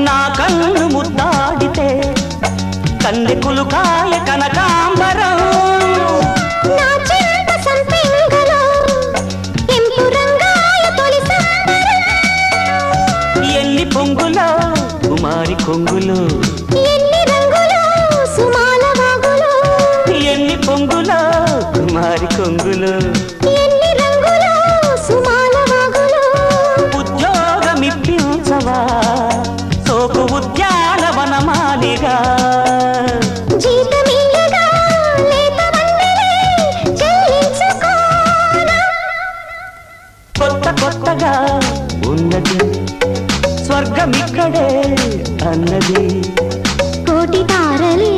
నా కన్ను ముద్దాడితే కన్నెకులు కాయ కనకాంబరం నా చెంత సంపెంగలో ఎంపు రంగాయ తొలి సంబరం ఎన్ని పొంగులో కుమారి కొంగులు ఎన్ని రంగులో సుమాల వాగులో ఎన్ని పొంగులో కుమారి కొంగులు ఎన్ని రంగులో సుమాల వాగులో ఉద్యోగమిప్పించవా సోపు ఉద్యానవనమాలిగా జీతమియ్యగా లేత వన్నెలే చెల్లించుకోనా కొత్త కొత్తగా ఉన్నది స్వర్గమిక్కడే అన్నది కోటి తారలే